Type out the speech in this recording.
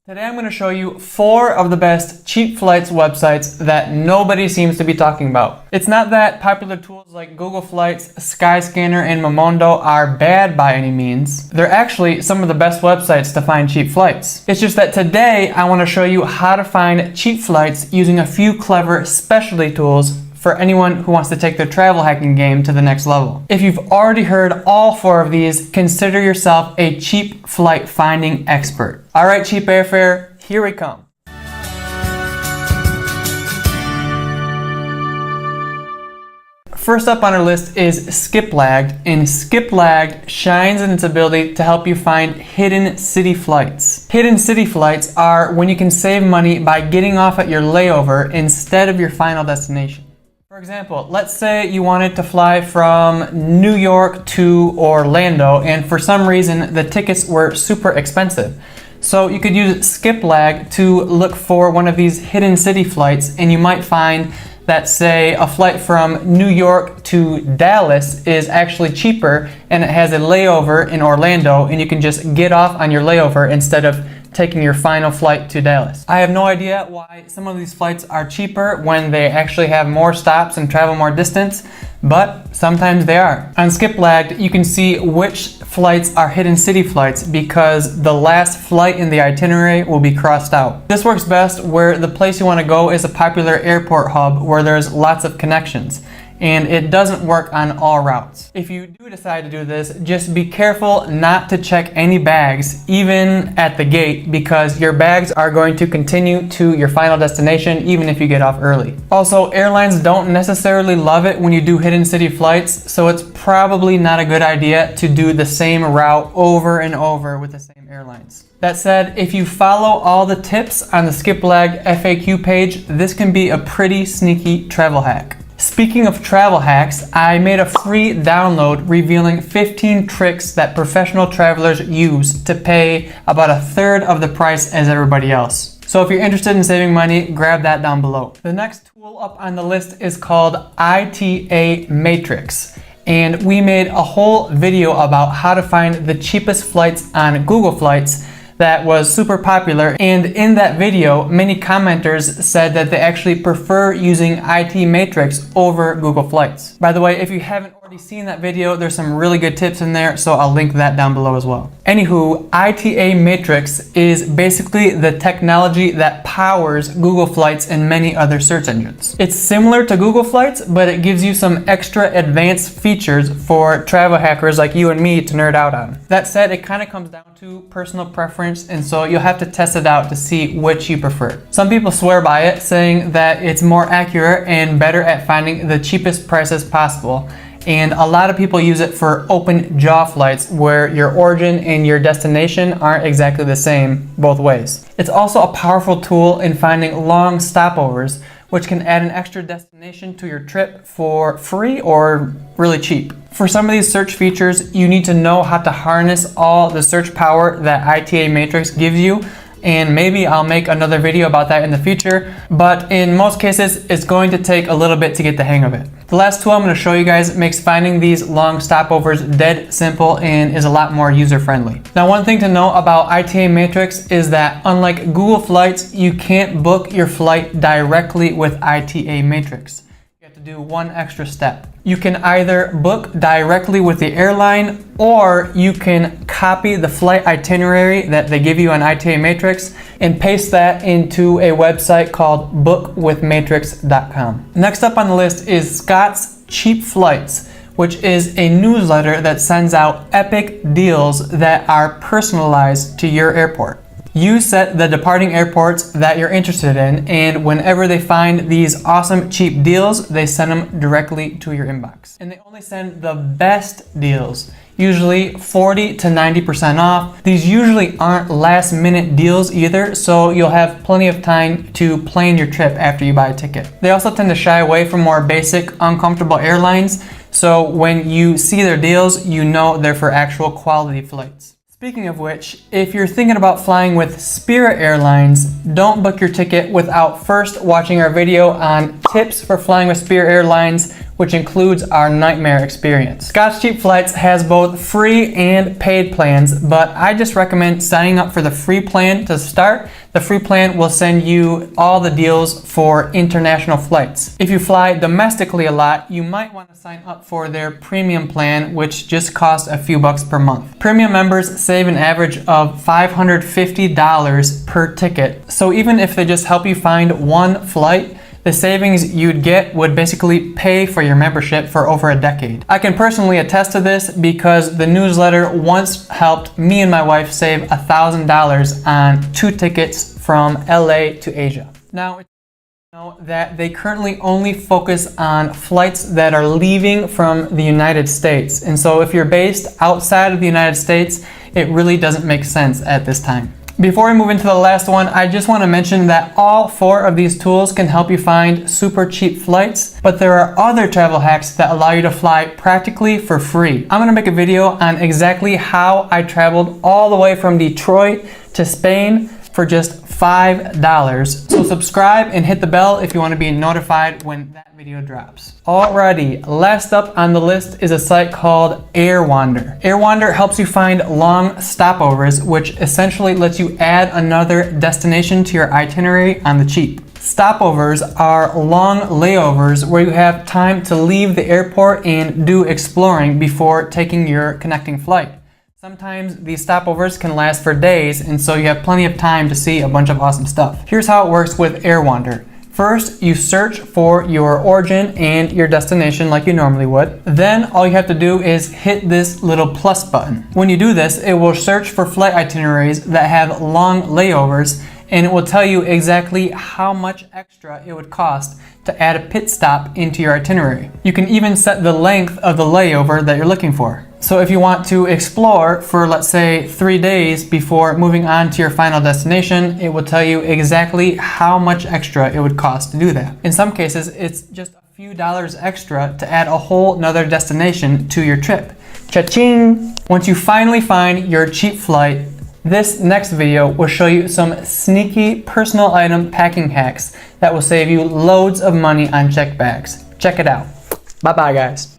Today I'm going to show you 4 of the best cheap flights websites that nobody seems to be talking about. It's not that popular tools like Google Flights, Skyscanner, and Momondo are bad by any means. They're actually some of the best websites to find cheap flights. It's just that today I want to show you how to find cheap flights using a few clever specialty tools for anyone who wants to take their travel hacking game to the next level. If you've already heard all 4 of these, consider yourself a cheap flight finding expert. All right, cheap airfare, here we come. First up on our list is Skiplagged, and Skiplagged shines in its ability to help you find hidden city flights. Hidden city flights are when you can save money by getting off at your layover instead of your final destination. For example, let's say you wanted to fly from New York to Orlando, and for some reason the tickets were super expensive. So you could use Skiplagged to look for one of these hidden city flights, and you might find that, say, a flight from New York to Dallas is actually cheaper and it has a layover in Orlando, and you can just get off on your layover instead of taking your final flight to Dallas. I have no idea why some of these flights are cheaper when they actually have more stops and travel more distance, but sometimes they are. On Skiplagged, you can see which flights are hidden city flights because the last flight in the itinerary will be crossed out. This works best where the place you want to go is a popular airport hub where there's lots of connections, and it doesn't work on all routes. If you do decide to do this, just be careful not to check any bags, even at the gate, because your bags are going to continue to your final destination even if you get off early. Also, airlines don't necessarily love it when you do hidden city flights, so it's probably not a good idea to do the same route over and over with the same airlines. That said, if you follow all the tips on the Skiplagged FAQ page, this can be a pretty sneaky travel hack. Speaking of travel hacks, I made a free download revealing 15 tricks that professional travelers use to pay about a third of the price as everybody else. So if you're interested in saving money, grab that down below. The next tool up on the list is called ITA Matrix, and we made a whole video about how to find the cheapest flights on Google Flights that was super popular, and in that video many commenters said that they actually prefer using IT Matrix over Google Flights. By the way, if you haven't already seen that video, there's some really good tips in there, so I'll link that down below as well. Anywho, ITA Matrix is basically the technology that powers Google Flights and many other search engines. It's similar to Google Flights, but it gives you some extra advanced features for travel hackers like you and me to nerd out on. That said, it kind of comes down to personal preference, and so you'll have to test it out to see which you prefer. Some people swear by it, saying that it's more accurate and better at finding the cheapest prices possible. And a lot of people use it for open jaw flights where your origin and your destination aren't exactly the same both ways. It's also a powerful tool in finding long stopovers, which can add an extra destination to your trip for free or really cheap. For some of these search features, you need to know how to harness all the search power that ITA Matrix gives you, and maybe I'll make another video about that in the future, but in most cases, it's going to take a little bit to get the hang of it. The last tool I'm going to show you guys makes finding these long stopovers dead simple and is a lot more user-friendly. Now, one thing to know about ITA Matrix is that unlike Google Flights, you can't book your flight directly with ITA Matrix. You have to do one extra step. You can either book directly with the airline, or you can copy the flight itinerary that they give you on ITA Matrix and paste that into a website called bookwithmatrix.com. Next up on the list is Scott's Cheap Flights, which is a newsletter that sends out epic deals that are personalized to your airport. You set the departing airports that you're interested in, and whenever they find these awesome cheap deals, they send them directly to your inbox. And they only send the best deals, usually 40 to 90% off. These usually aren't last minute deals either, so you'll have plenty of time to plan your trip after you buy a ticket. They also tend to shy away from more basic, uncomfortable airlines, so when you see their deals, you know they're for actual quality flights. Speaking of which, if you're thinking about flying with Spirit Airlines, don't book your ticket without first watching our video on tips for flying with Spirit Airlines which includes our nightmare experience. Scotch Cheap Flights has both free and paid plans, but I just recommend signing up for the free plan to start. The free plan will send you all the deals for international flights. If you fly domestically a lot, you might want to sign up for their premium plan, which just costs a few bucks per month. Premium members save an average of $550 per ticket. So even if they just help you find one flight, the savings you'd get would basically pay for your membership for over a decade. I can personally attest to this because the newsletter once helped me and my wife save $1,000 on 2 tickets from LA to Asia. Now, know that they currently only focus on flights that are leaving from the United States. And so if you're based outside of the United States, it really doesn't make sense at this time. Before we move into the last one, I just want to mention that all 4 of these tools can help you find super cheap flights, but there are other travel hacks that allow you to fly practically for free. I'm going to make a video on exactly how I traveled all the way from Detroit to Spain for just $5. So subscribe and hit the bell if you want to be notified when that video drops. Alrighty, last up on the list is a site called Airwander. Airwander helps you find long stopovers, which essentially lets you add another destination to your itinerary on the cheap. Stopovers are long layovers where you have time to leave the airport and do exploring before taking your connecting flight. Sometimes these stopovers can last for days, and so you have plenty of time to see a bunch of awesome stuff. Here's how it works with Airwander. First, you search for your origin and your destination like you normally would. Then all you have to do is hit this little plus button. When you do this, it will search for flight itineraries that have long layovers, and it will tell you exactly how much extra it would cost to add a pit stop into your itinerary. You can even set the length of the layover that you're looking for. So if you want to explore for, let's say, 3 days before moving on to your final destination, it will tell you exactly how much extra it would cost to do that. In some cases, it's just a few dollars extra to add a whole nother destination to your trip. Cha-ching! Once you finally find your cheap flight, this next video will show you some sneaky personal item packing hacks that will save you loads of money on checked bags. Check it out. Bye-bye, guys.